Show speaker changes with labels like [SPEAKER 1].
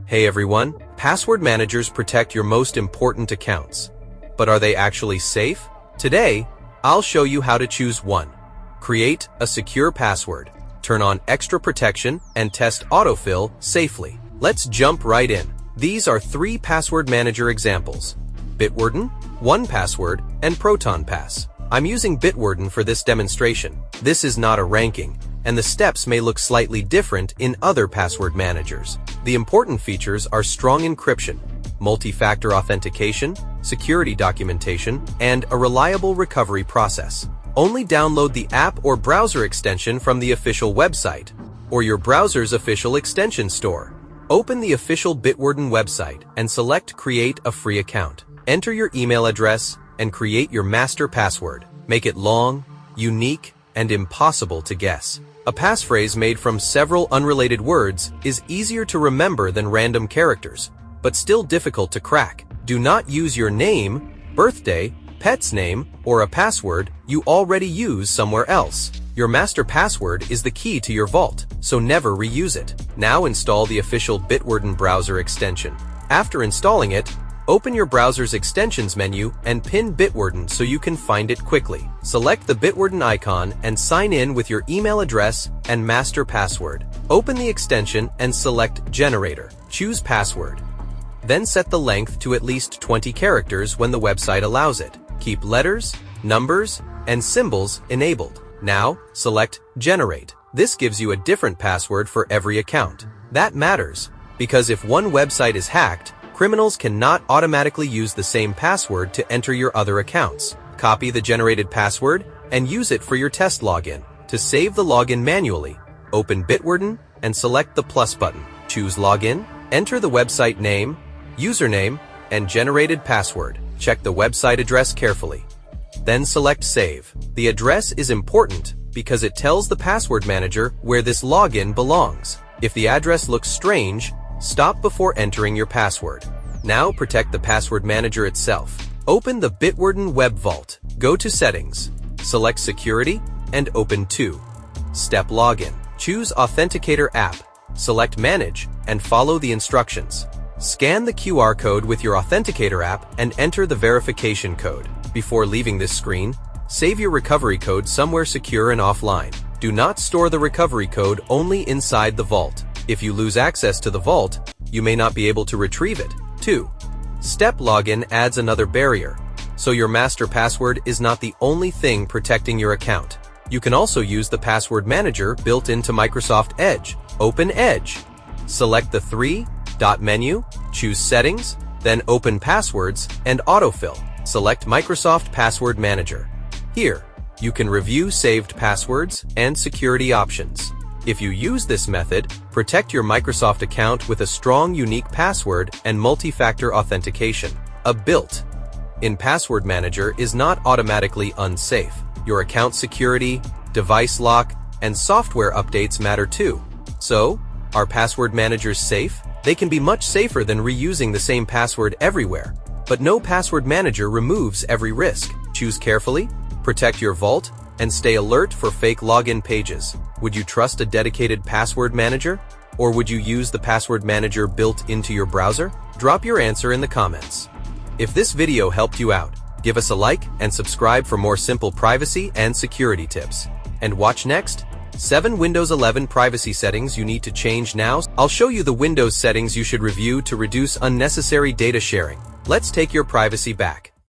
[SPEAKER 1] Hey everyone, password managers protect your most important accounts. But are they actually safe? Today, I'll show you how to choose one. Create a secure password, turn on extra protection, and test autofill safely. Let's jump right in. These are 3 password manager examples: Bitwarden, 1Password, and ProtonPass. I'm using Bitwarden for this demonstration. This is not a ranking, and the steps may look slightly different in other password managers. The important features are strong encryption, multi-factor authentication, security documentation, and a reliable recovery process. Only download the app or browser extension from the official website, or your browser's official extension store. Open the official Bitwarden website and select Create a free account. Enter your email address and create your master password. Make it long, unique, and impossible to guess. A passphrase made from several unrelated words is easier to remember than random characters, but still difficult to crack. Do not use your name, birthday, pet's name, or a password you already use somewhere else. Your master password is the key to your vault, so never reuse it. Now install the official Bitwarden browser extension. After installing it, open your browser's extensions menu and pin Bitwarden so you can find it quickly. Select the Bitwarden icon and sign in with your email address and master password. Open the extension and select Generator. Choose Password. Then set the length to at least 20 characters when the website allows it. Keep letters, numbers, and symbols enabled. Now, select Generate. This gives you a different password for every account. That matters, because if one website is hacked, criminals cannot automatically use the same password to enter your other accounts. Copy the generated password and use it for your test login. To save the login manually, open Bitwarden and select the plus button. Choose Login, enter the website name, username, and generated password. Check the website address carefully. Then select Save. The address is important because it tells the password manager where this login belongs. If the address looks strange, stop before entering your password. Now protect the password manager itself. Open the Bitwarden Web Vault. Go to Settings, select Security, and open 2-step login. Choose Authenticator app, select Manage, and follow the instructions. Scan the QR code with your Authenticator app and enter the verification code. Before leaving this screen, save your recovery code somewhere secure and offline. Do not store the recovery code only inside the vault. If you lose access to the vault, you may not be able to retrieve it. 2-step login adds another barrier, so your master password is not the only thing protecting your account. You can also use the password manager built into Microsoft Edge. Open Edge. Select the 3-dot menu, choose Settings, then open Passwords and Autofill. Select Microsoft Password Manager. Here, you can review saved passwords and security options. If you use this method, protect your Microsoft account with a strong, unique password and multi-factor authentication. A built-in password manager is not automatically unsafe. Your account security, device lock, and software updates matter too. So, are password managers safe? They can be much safer than reusing the same password everywhere. But no password manager removes every risk. Choose carefully, protect your vault, and stay alert for fake login pages. Would you trust a dedicated password manager? Or would you use the password manager built into your browser? Drop your answer in the comments. If this video helped you out, give us a like and subscribe for more simple privacy and security tips. And watch next: 7 Windows 11 privacy settings you need to change now. I'll show you the Windows settings you should review to reduce unnecessary data sharing. Let's take your privacy back.